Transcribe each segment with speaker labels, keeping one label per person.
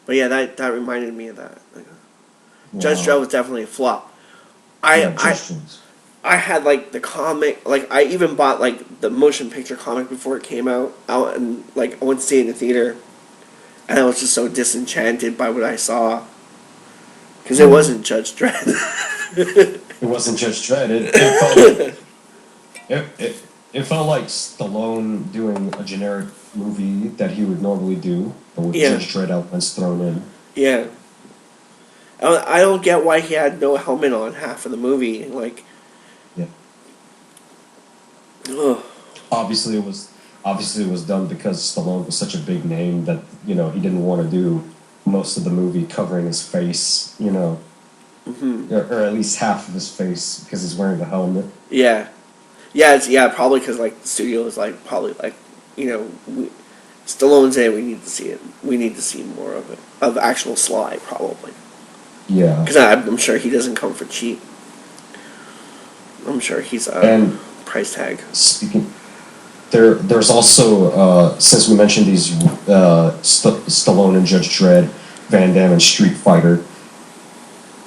Speaker 1: But yeah, that reminded me of that. Like,
Speaker 2: Wow.
Speaker 1: Judge Dredd was definitely a flop.
Speaker 2: Yeah,
Speaker 1: I
Speaker 2: Judge Dredd.
Speaker 1: I had like the comic, like I even bought like the motion picture comic before it came out, and like I went to see it in the theater, and I was just so disenchanted by what I saw because it
Speaker 2: Hmm.
Speaker 1: wasn't Judge Dredd.
Speaker 2: It wasn't Judge Dredd. It felt like it felt like Stallone doing a generic movie that he would normally do, but with
Speaker 1: Yeah,
Speaker 2: Judge Dredd elements thrown in.
Speaker 1: yeah. I don't get why he had no helmet on half of the movie. Like,
Speaker 2: Yeah.
Speaker 1: ugh.
Speaker 2: Obviously it was done because Stallone was such a big name that he didn't want to do most of the movie covering his face, or at least half of his face because he's wearing the helmet.
Speaker 1: Yeah, yeah, probably because like the studio is like probably like, Stallone's in it. We need to see it. We need to see more of it, of actual Sly, probably.
Speaker 2: Yeah.
Speaker 1: Because I'm sure he doesn't come for cheap. I'm sure he's a
Speaker 2: And
Speaker 1: price tag.
Speaker 2: speaking, there's also since we mentioned these Stallone and Judge Dredd, Van Damme and Street Fighter.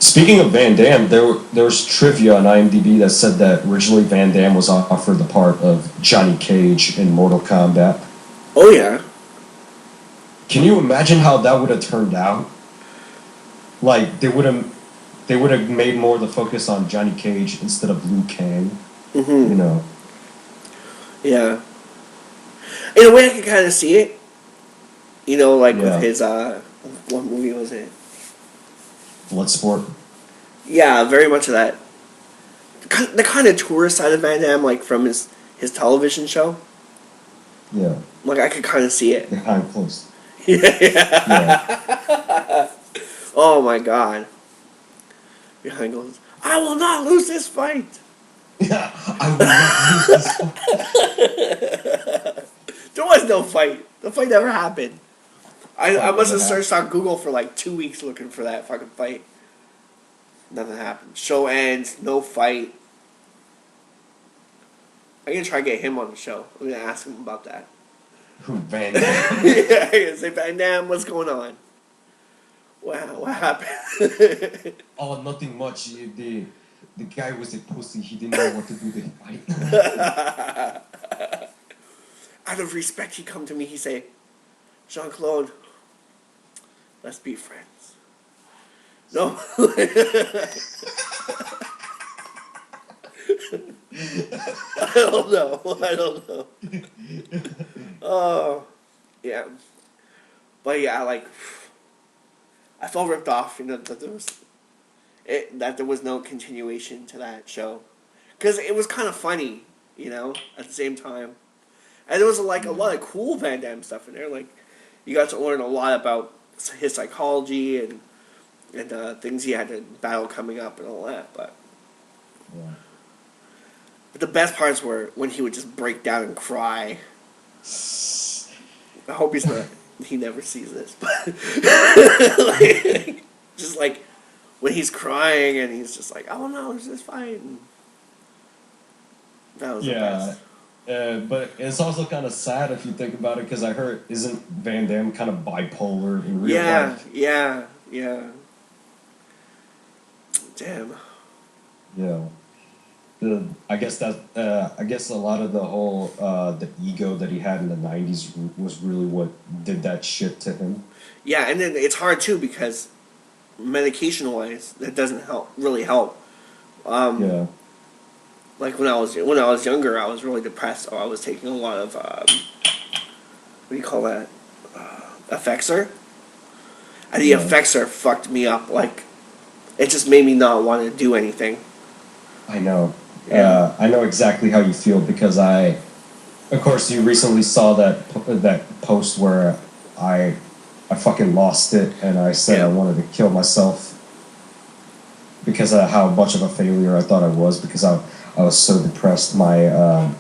Speaker 2: Speaking of Van Damme, there's trivia on IMDb that said that originally Van Damme was offered the part of Johnny Cage in Mortal Kombat.
Speaker 1: Oh yeah,
Speaker 2: Can you imagine how that would have turned out? Like they would have made more of the focus on Johnny Cage instead of Liu Kang. You know,
Speaker 1: yeah. In a way, I can kind of see it. Like with
Speaker 2: yeah,
Speaker 1: his what movie was it?
Speaker 2: Bloodsport.
Speaker 1: Yeah, very much of that. The kind of tourist side of Van Damme, like from his television show.
Speaker 2: Yeah,
Speaker 1: Like I could kind of see it.
Speaker 2: they're kind of close. Yeah,
Speaker 1: Yeah. Oh my god. Behind goes, I will not lose this fight.
Speaker 2: yeah. I would not lose this
Speaker 1: There was no fight. The fight never happened. I
Speaker 2: fight
Speaker 1: must
Speaker 2: never
Speaker 1: have
Speaker 2: happened.
Speaker 1: searched on Google for like 2 weeks looking for that fucking fight. Nothing happened. Show ends, no fight. I'm gonna try to get him on the show. I'm gonna ask him about that.
Speaker 2: Who Van Damme?
Speaker 1: Yeah, I'm gonna say, Van Damme, what's going on? Wow, what happened?
Speaker 2: Oh, nothing much. The guy was a pussy. He didn't know what to do to fight.
Speaker 1: Out of respect, he come to me. He say, Jean-Claude, let's be friends. No. I don't know. I don't know. Oh, yeah. But yeah, like, I felt ripped off. That there was no continuation to that show, because it was kind of funny, at the same time, and there was like a lot of cool Van Damme stuff in there. Like, you got to learn a lot about his psychology and things he had to battle coming up and all that. But
Speaker 2: Yeah.
Speaker 1: the best parts were when he would just break down and cry. I hope he never sees this, but like, just like when he's crying and he's just like, oh no, it's just fine. That was the
Speaker 2: Yeah,
Speaker 1: best.
Speaker 2: but it's also kind of sad if you think about it, because I heard isn't Van Damme kind of bipolar in real
Speaker 1: Yeah,
Speaker 2: life?
Speaker 1: yeah. Damn.
Speaker 2: Yeah. I guess a lot of the whole the ego that he had in the '90s was really what did that shit to him.
Speaker 1: Yeah, and then it's hard too because medication wise, that doesn't really help.
Speaker 2: Yeah.
Speaker 1: Like when I was younger, I was really depressed. So I was taking a lot of what do you call that? Effexor. And the
Speaker 2: Yeah.
Speaker 1: Effexor fucked me up. Like it just made me not want to do anything.
Speaker 2: I know.
Speaker 1: Yeah.
Speaker 2: I know exactly how you feel, because of course, you recently saw that post where I fucking lost it, and I said I
Speaker 1: Yeah.
Speaker 2: wanted to kill myself because of how much of a failure I thought I was, because I was so depressed. My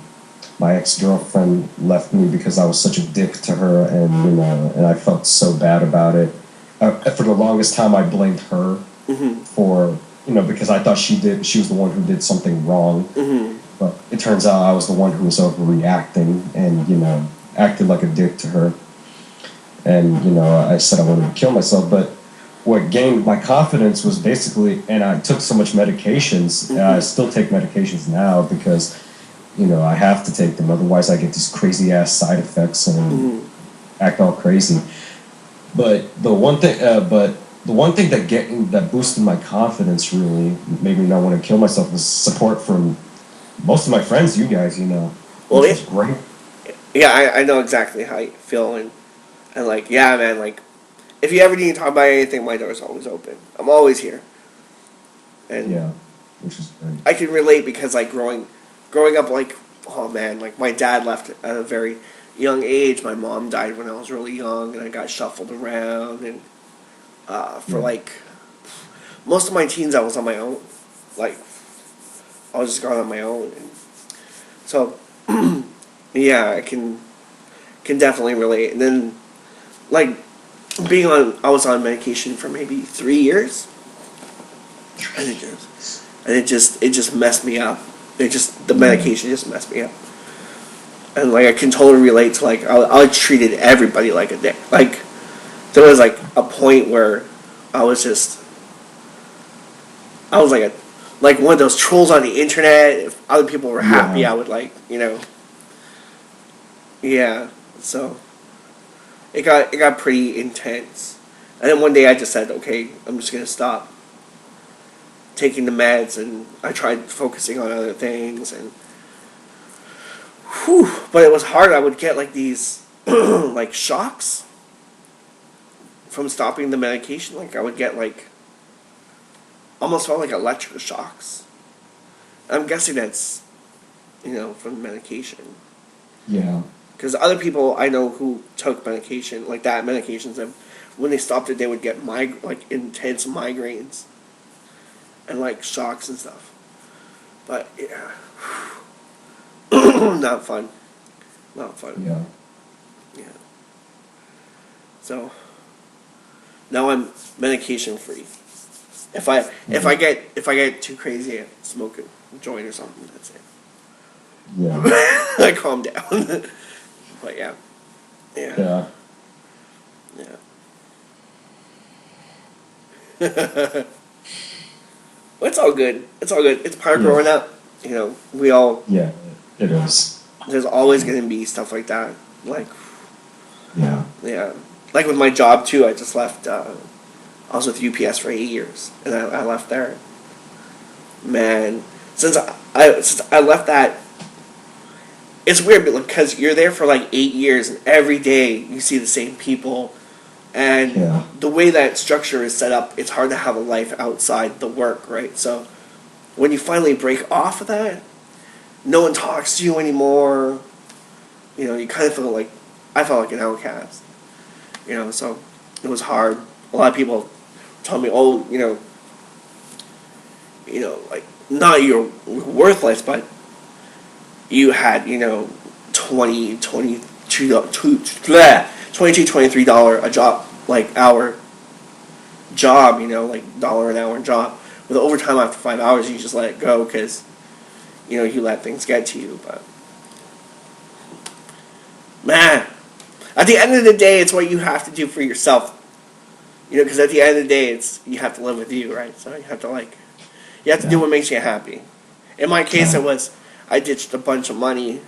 Speaker 2: ex-girlfriend left me because I was such a dick to her, and I felt so bad about it. For the longest time, I blamed her for, because I thought she was the one who did something wrong. But it turns out I was the one who was overreacting and, acted like a dick to her. and I said I wanted to kill myself. But what gained my confidence was basically, and I took so much medications, and I still take medications now because I have to take them, otherwise I get these crazy ass side effects and act all crazy. But the one thing, that boosted my confidence, really made me not want to kill myself, was support from most of my friends, you guys,
Speaker 1: Well,
Speaker 2: which was great.
Speaker 1: Yeah, I know exactly how you feel, and like, yeah, man, like, if you ever need to talk about anything, my door's always open. I'm always here. And
Speaker 2: Yeah, which is great.
Speaker 1: I can relate because, like, growing up, like, oh man, like, my dad left at a very young age. My mom died when I was really young, and I got shuffled around, and for like most of my teens, I was on my own. Like, I was just gone on my own, and so yeah, I can definitely relate. And then, like, I was on medication for maybe 3 years, and it just messed me up. The medication just messed me up, and like I can totally relate to, like, I treated everybody like a dick. Like, there was like a point where I was like one of those trolls on the internet. If other people were happy, I would, like, yeah. So it got pretty intense, and then one day I just said, okay, I'm just gonna stop taking the meds, and I tried focusing on other things, and but it was hard. I would get like these like shocks from stopping the medication. Like, I would get, like, almost felt like electric shocks. I'm guessing that's from the medication.
Speaker 2: Yeah.
Speaker 1: Because other people I know who took medication, like that medications, and when they stopped it, they would get like intense migraines and like shocks and stuff. But yeah, not fun. Not fun.
Speaker 2: Yeah.
Speaker 1: Yeah. So now I'm medication free. If I get too crazy, I smoke a joint or something. That's it.
Speaker 2: Yeah.
Speaker 1: I calm down. But yeah.
Speaker 2: Yeah.
Speaker 1: Yeah. Well, it's all good. It's all good. It's part of growing up. We all.
Speaker 2: Yeah, it is.
Speaker 1: There's always going to be stuff like that. Like.
Speaker 2: Yeah.
Speaker 1: Yeah. Like with my job too. I just left. I was with UPS for 8 years, and I left there. Man, since I left that, it's weird because you're there for like 8 years, and every day you see the same people, and the way that structure is set up, it's hard to have a life outside the work, right? So when you finally break off of that, no one talks to you anymore. You kind of feel like, I felt like an outcast. So it was hard. A lot of people told me, oh, like, not you're worthless, but you had, $22, $23 a job, like, hour job, like $1 an hour job. With overtime after 5 hours, you just let it go because, you let things get to you. But, man, at the end of the day, it's what you have to do for yourself. Because at the end of the day, you have to live with you, right? So you have to do what makes you happy. In my case, it was, I ditched a bunch of money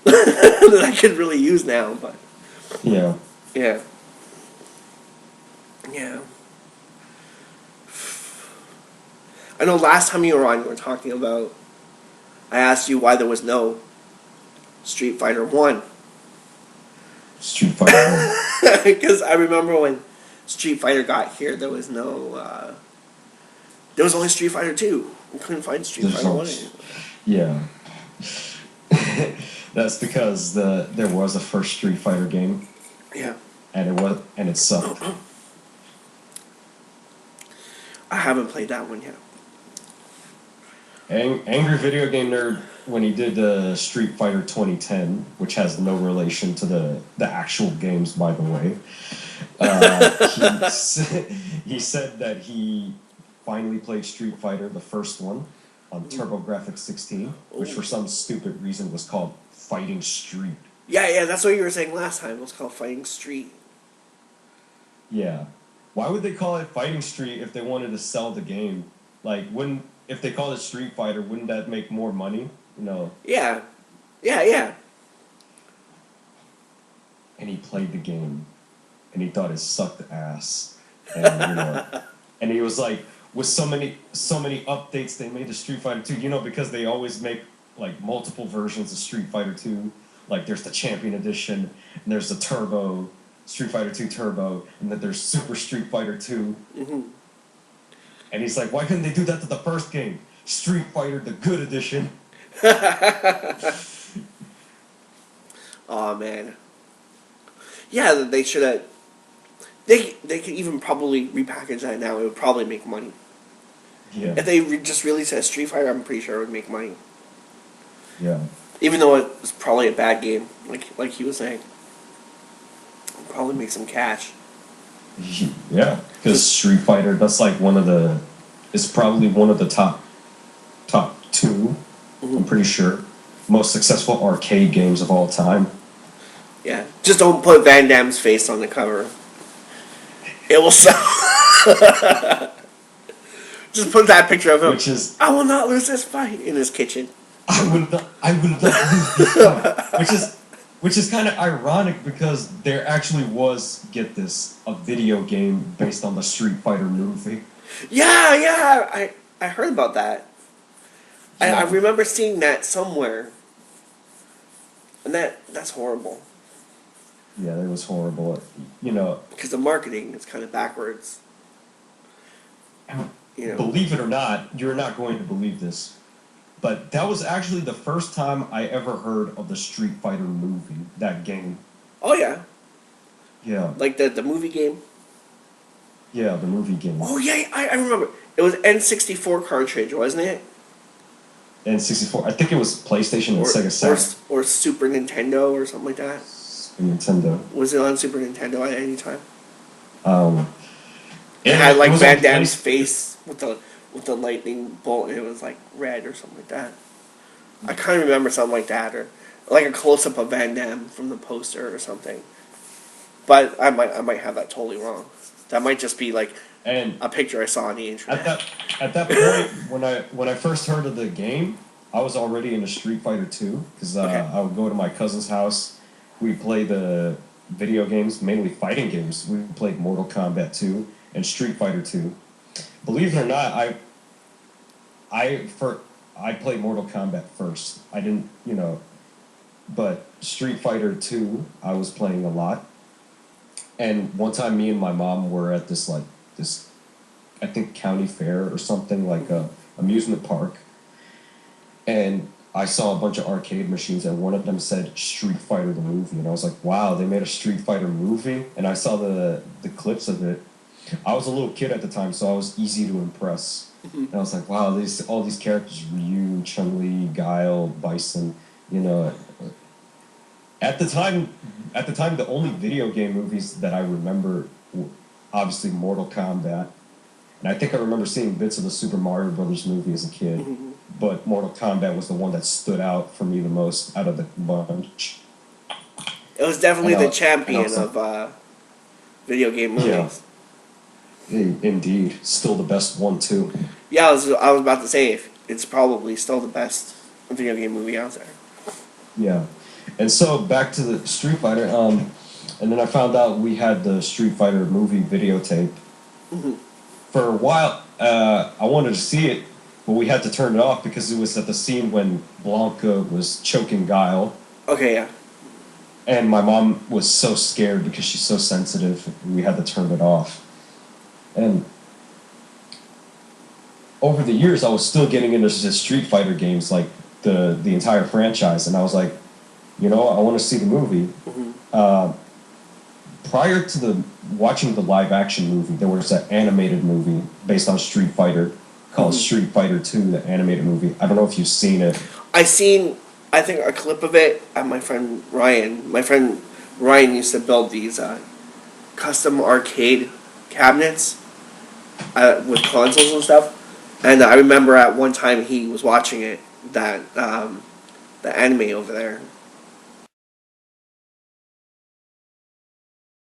Speaker 1: that I could really use now, but
Speaker 2: yeah.
Speaker 1: I know last time you were on, you were talking about, I asked you why there was no Street Fighter 1.
Speaker 2: Street Fighter 1.
Speaker 1: Because I remember when Street Fighter got here, there was no, there was only Street Fighter 2. We couldn't find Street Fighter 1 anymore.
Speaker 2: Yeah. That's because there was a first Street Fighter game.
Speaker 1: Yeah.
Speaker 2: And it sucked.
Speaker 1: I haven't played that one yet.
Speaker 2: Angry Video Game Nerd, when he did Street Fighter 2010, which has no relation to the actual games, by the way, he said that he finally played Street Fighter, the first one, on TurboGrafx 16, which for some stupid reason was called Fighting Street.
Speaker 1: Yeah, that's what you were saying last time. It was called Fighting Street.
Speaker 2: Yeah. Why would they call it Fighting Street if they wanted to sell the game? Like, wouldn't if they called it Street Fighter, wouldn't that make more money? You know.
Speaker 1: Yeah, yeah.
Speaker 2: And he played the game, and he thought it sucked ass, and and he was like, with so many updates they made to Street Fighter 2, because they always make like multiple versions of Street Fighter 2. Like there's the Champion Edition, and there's the Turbo, Street Fighter 2 Turbo, and then there's Super Street Fighter 2.
Speaker 1: Mm-hmm.
Speaker 2: And he's like, why couldn't they do that to the first game? Street Fighter, the Good Edition.
Speaker 1: Oh man. Yeah, they should have. They could even probably repackage that now. It would probably make money.
Speaker 2: Yeah.
Speaker 1: If they just released it as Street Fighter, I'm pretty sure it would make money.
Speaker 2: Yeah.
Speaker 1: Even though it was probably a bad game, like he was saying. It'd probably make some cash.
Speaker 2: Yeah, because Street Fighter, that's like it's probably one of the top two, I'm pretty sure, most successful arcade games of all time.
Speaker 1: Yeah, just don't put Van Damme's face on the cover. It will sell. Just put that picture of him.
Speaker 2: Which is,
Speaker 1: I will not lose this fight in his kitchen.
Speaker 2: I will not lose this fight. Which is kind of ironic because there actually was, get this, a video game based on the Street Fighter movie.
Speaker 1: Yeah, I heard about that.
Speaker 2: Yeah.
Speaker 1: I remember seeing that somewhere. And that's horrible.
Speaker 2: Yeah, it was horrible.
Speaker 1: Because the marketing is kind of backwards.
Speaker 2: Believe it or not, you're not going to believe this, but that was actually the first time I ever heard of the Street Fighter movie, that game.
Speaker 1: Oh, yeah.
Speaker 2: Yeah.
Speaker 1: Like the movie game?
Speaker 2: Yeah, the movie game.
Speaker 1: Oh, yeah, I remember. It was N64 cartridge, wasn't it?
Speaker 2: N64. I think it was PlayStation and Sega Saturn.
Speaker 1: Or Super Nintendo or something like that.
Speaker 2: Nintendo.
Speaker 1: Was it on Super Nintendo at any time?
Speaker 2: It
Speaker 1: had like Van
Speaker 2: on
Speaker 1: Damme's face with the lightning bolt, and it was like red or something like that. I kind of remember something like that, or like a close up of Van Damme from the poster or something. But I might have that totally wrong. That might just be like a picture I saw on the internet.
Speaker 2: At that point, when I first heard of the game, I was already into Street Fighter 2 because I would go to my cousin's house. We play the video games, mainly fighting games. We played Mortal Kombat 2 and Street Fighter 2. Believe it or not, I played Mortal Kombat first. I didn't, but Street Fighter 2 I was playing a lot. And one time me and my mom were at this I think county fair or something, like a amusement park. And I saw a bunch of arcade machines, and one of them said Street Fighter the movie, and I was like, wow, they made a Street Fighter movie? And I saw the clips of it. I was a little kid at the time, so I was easy to impress. And I was like, wow, all these characters, Ryu, Chun-Li, Guile, Bison, At the time, the only video game movies that I remember were obviously Mortal Kombat. And I think I remember seeing bits of the Super Mario Brothers movie as a kid. Mm-hmm. But Mortal Kombat was the one that stood out for me the most out of the bunch.
Speaker 1: It was definitely the champion of video game movies.
Speaker 2: Yeah, indeed. Still the best one, too.
Speaker 1: Yeah, I was about to say, it's probably still the best video game movie out there.
Speaker 2: Yeah. And so, back to the Street Fighter, and then I found out we had the Street Fighter movie videotape. Mm-hmm. For a while, I wanted to see it, but we had to turn it off because it was at the scene when Blanca was choking Guile.
Speaker 1: Okay, yeah.
Speaker 2: And my mom was so scared because she's so sensitive, we had to turn it off. And over the years, I was still getting into Street Fighter games, like the entire franchise, and I was like, I want to see the movie. Mm-hmm. Prior to watching the live-action movie, there was an animated movie based on Street Fighter called Street Fighter 2, the animated movie. I don't know if you've seen it.
Speaker 1: I think, a clip of it at my friend Ryan. My friend Ryan used to build these custom arcade cabinets with consoles and stuff. And I remember at one time he was watching it, the anime over there.